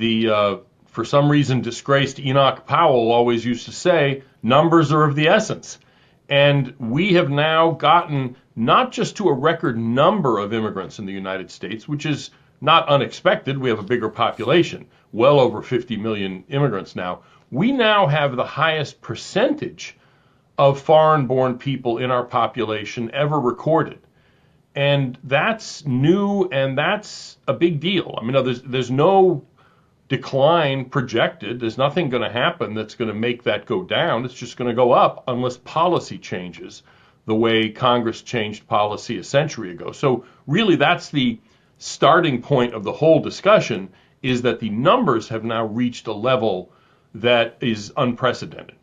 The for some reason disgraced Enoch Powell always used to say, numbers are of the essence. And we have now gotten not just to a record number of immigrants in the United States, which is not unexpected. We have a bigger population, well over 50 million immigrants now. We now have the highest percentage of foreign-born people in our population ever recorded. And that's new, and that's a big deal. I mean, there's no decline projected. There's nothing going to happen that's going to make that go down. It's just going to go up unless policy changes the way Congress changed policy a century ago. So really, that's the starting point of the whole discussion, is that the numbers have now reached a level that is unprecedented.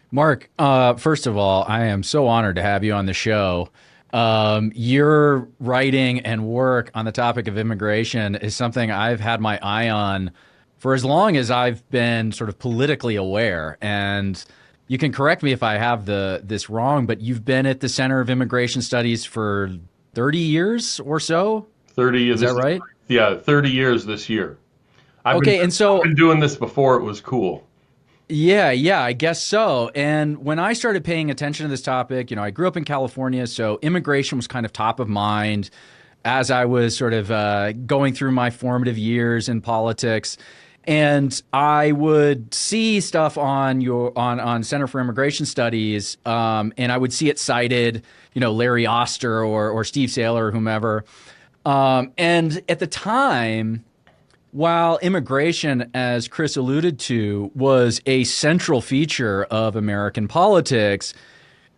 Mark, first of all, I am so honored to have you on the show. Your writing and work on the topic of immigration is something I've had my eye on for as long as I've been sort of politically aware. And you can correct me if I have this wrong, but you've been at the Center of Immigration Studies for 30 years or so? 30 years. Is that right? Yeah, 30 years this year. I've been doing this before it was cool. Yeah, I guess so. And when I started paying attention to this topic, I grew up in California, so immigration was kind of top of mind as I was sort of going through my formative years in politics. And I would see stuff on Center for Immigration Studies, and I would see it cited, Larry Oster or Steve Saylor or whomever. And at the time, while immigration, as Chris alluded to, was a central feature of American politics,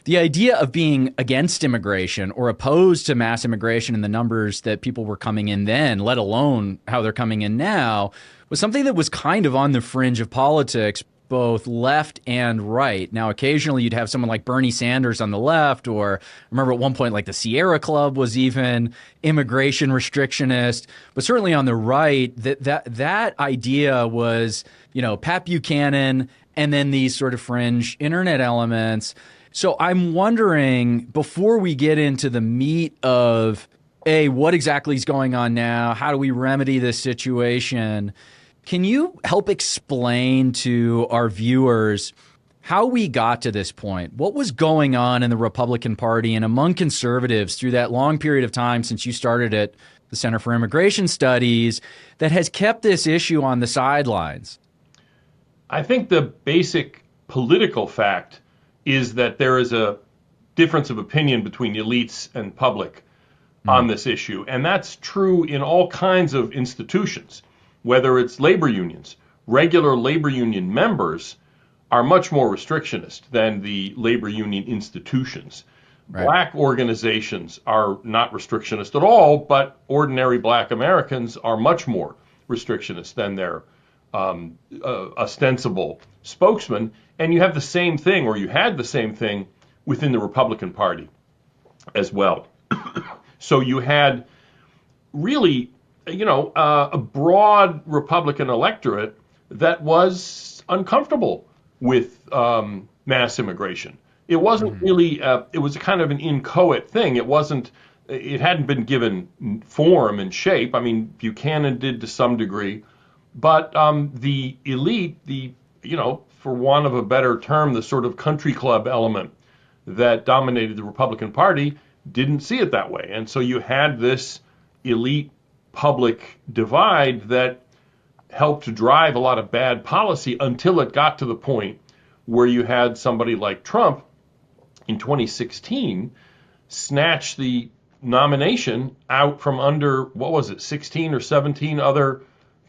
the idea of being against immigration or opposed to mass immigration in the numbers that people were coming in then, let alone how they're coming in now, was something that was kind of on the fringe of politics, both left and right. Now, occasionally you'd have someone like Bernie Sanders on the left, or I remember at one point like the Sierra Club was even immigration restrictionist. But certainly on the right, that idea was, Pat Buchanan and then these sort of fringe internet elements. So I'm wondering, before we get into the meat of, what exactly is going on now? How do we remedy this situation? Can you help explain to our viewers how we got to this point? What was going on in the Republican Party and among conservatives through that long period of time since you started at the Center for Immigration Studies that has kept this issue on the sidelines? I think the basic political fact is that there is a difference of opinion between elites and public on this issue. And that's true in all kinds of institutions. Whether it's labor unions, regular labor union members are much more restrictionist than the labor union institutions. Right. Black organizations are not restrictionist at all, but ordinary black Americans are much more restrictionist than their ostensible spokesman. And you have the same thing, or you had the same thing within the Republican Party as well. So you had really a broad Republican electorate that was uncomfortable with mass immigration. It wasn't really, it was kind of an inchoate thing. It hadn't been given form and shape. I mean, Buchanan did to some degree, but the elite, for want of a better term, the sort of country club element that dominated the Republican Party didn't see it that way. And so you had this elite public divide that helped to drive a lot of bad policy until it got to the point where you had somebody like Trump in 2016 snatch the nomination out from under, 16 or 17 other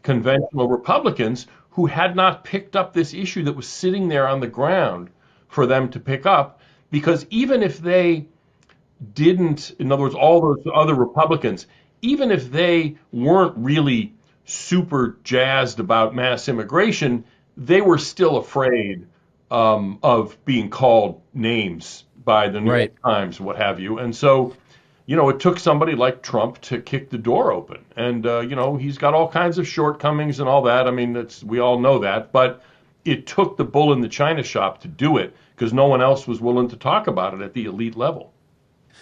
conventional Republicans who had not picked up this issue that was sitting there on the ground for them to pick up. Because even if they didn't, in other words, all those other Republicans, even if they weren't really super jazzed about mass immigration, they were still afraid of being called names by the New York Times, what have you. And so, it took somebody like Trump to kick the door open. And, he's got all kinds of shortcomings and all that. I mean, we all know that. But it took the bull in the china shop to do it because no one else was willing to talk about it at the elite level.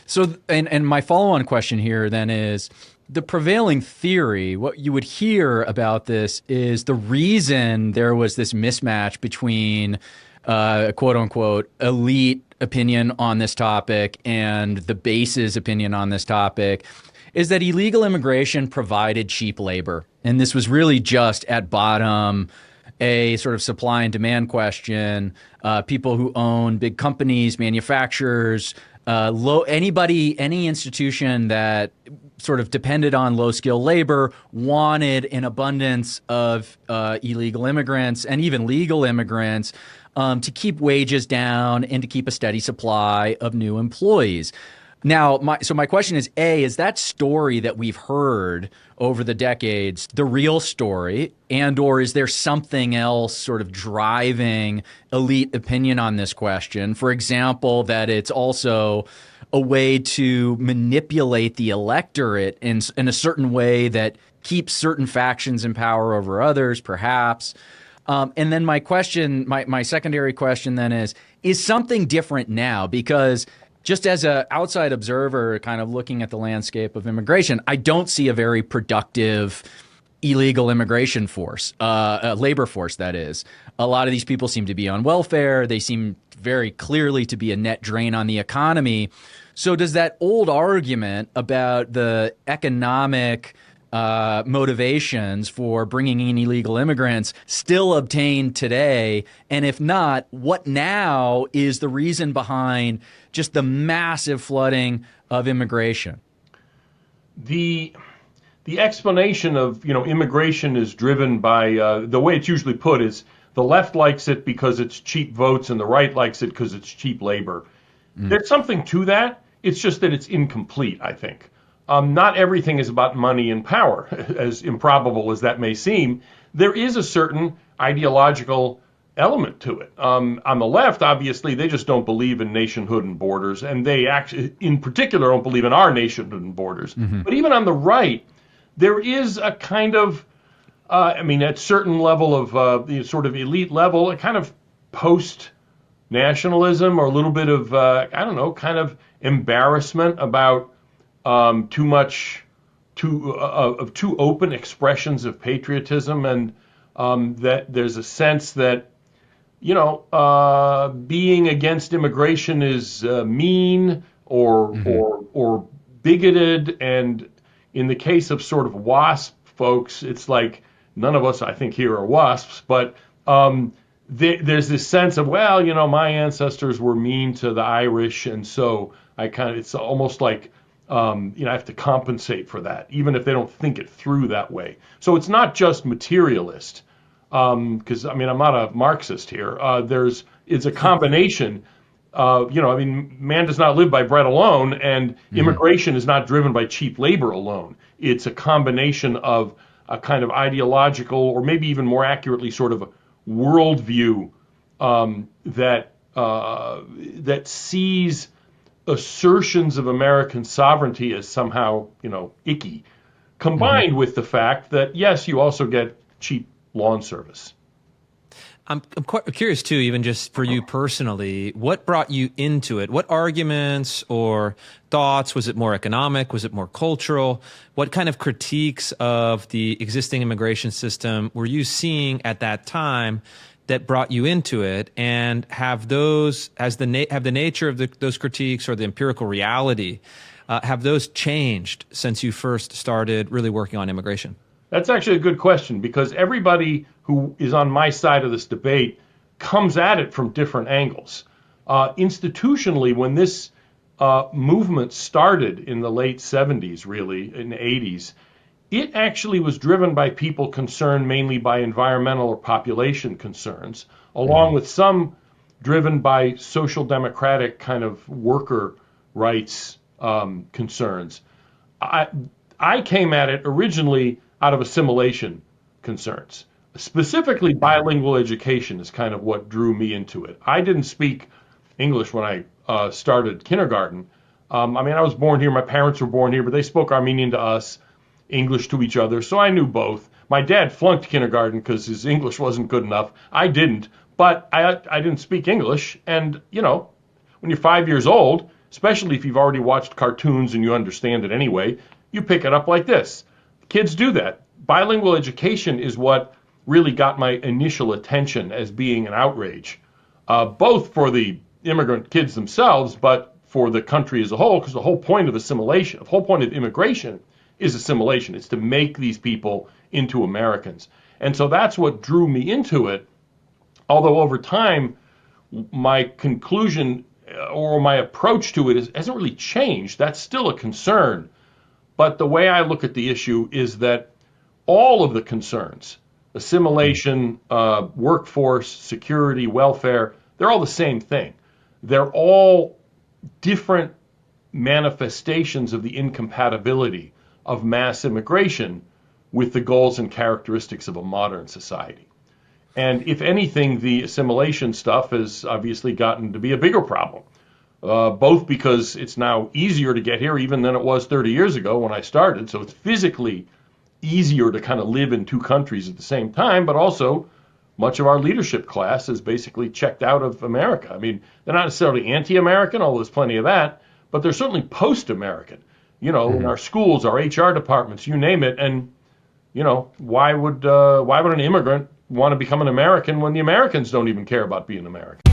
So, and my follow-on question here then is, the prevailing theory, what you would hear about this is the reason there was this mismatch between quote unquote elite opinion on this topic and the base's opinion on this topic is that illegal immigration provided cheap labor. And this was really just at bottom a sort of supply and demand question. People who own big companies, manufacturers, any institution that sort of depended on low skilled labor wanted an abundance of illegal immigrants and even legal immigrants to keep wages down and to keep a steady supply of new employees. Now, my question is, A, is that story that we've heard over the decades the real story, and or is there something else sort of driving elite opinion on this question? For example, that it's also a way to manipulate the electorate in a certain way that keeps certain factions in power over others, perhaps. And then my secondary question then is something different now? Because just as an outside observer kind of looking at the landscape of immigration, I don't see a very productive illegal immigration force, labor force, that is. A lot of these people seem to be on welfare. They seem very clearly to be a net drain on the economy. So does that old argument about the economic motivations for bringing in illegal immigrants still obtain today? And if not, what now is the reason behind just the massive flooding of immigration? The explanation of immigration is driven by the way it's usually put is the left likes it because it's cheap votes and the right likes it because it's cheap labor. There's something to that. It's just that it's incomplete, I think. Not everything is about money and power, as improbable as that may seem. There is a certain ideological element to it. On the left, obviously, they just don't believe in nationhood and borders, and they actually, in particular, don't believe in our nationhood and borders. But even on the right, there is a kind of, at certain level of the sort of elite level, a kind of post-nationalism or a little bit of, kind of embarrassment about too open expressions of patriotism, and that there's a sense that being against immigration is mean or bigoted, and in the case of sort of WASP folks, it's like none of us, I think, here are WASPs, but there's this sense of, my ancestors were mean to the Irish, and so it's almost like I have to compensate for that, even if they don't think it through that way. So it's not just materialist, because I'm not a Marxist here. It's a combination. Man does not live by bread alone, and immigration is not driven by cheap labor alone. It's a combination of a kind of ideological, or maybe even more accurately, sort of a worldview that sees assertions of American sovereignty as somehow, icky, combined with the fact that, yes, you also get cheap lawn service. I'm quite curious, too, even just for you personally, what brought you into it? What arguments or thoughts? Was it more economic? Was it more cultural? What kind of critiques of the existing immigration system were you seeing at that time that brought you into it? And have those, have the nature of those critiques or the empirical reality, have those changed since you first started really working on immigration? That's actually a good question, because everybody who is on my side of this debate comes at it from different angles. Institutionally, when this movement started in the late 70s, really, in the 80s, it actually was driven by people concerned mainly by environmental or population concerns, along with some driven by social democratic kind of worker rights concerns. I came at it originally out of assimilation concerns. Specifically, bilingual education is kind of what drew me into it. I didn't speak English when I started kindergarten. I was born here, my parents were born here, but they spoke Armenian to us, English to each other, so I knew both. My dad flunked kindergarten because his English wasn't good enough. I didn't, but I didn't speak English, and, when you're 5 years old, especially if you've already watched cartoons and you understand it anyway, you pick it up like this. Kids do that. Bilingual education is what really got my initial attention as being an outrage, both for the immigrant kids themselves, but for the country as a whole, because the whole point of assimilation, the whole point of immigration is assimilation. It's to make these people into Americans. And so that's what drew me into it. Although over time, my conclusion or my approach to it hasn't really changed. That's still a concern. But the way I look at the issue is that all of the concerns, assimilation, workforce, security, welfare, they're all the same thing. They're all different manifestations of the incompatibility of mass immigration with the goals and characteristics of a modern society. And if anything, the assimilation stuff has obviously gotten to be a bigger problem, both because it's now easier to get here even than it was 30 years ago when I started. So it's physically easier to kind of live in two countries at the same time, but also much of our leadership class is basically checked out of America. I mean, they're not necessarily anti-American, although there's plenty of that, but they're certainly post-American. You know, in our schools, our HR departments, you name it. And, you know, why would an immigrant want to become an American when the Americans don't even care about being American?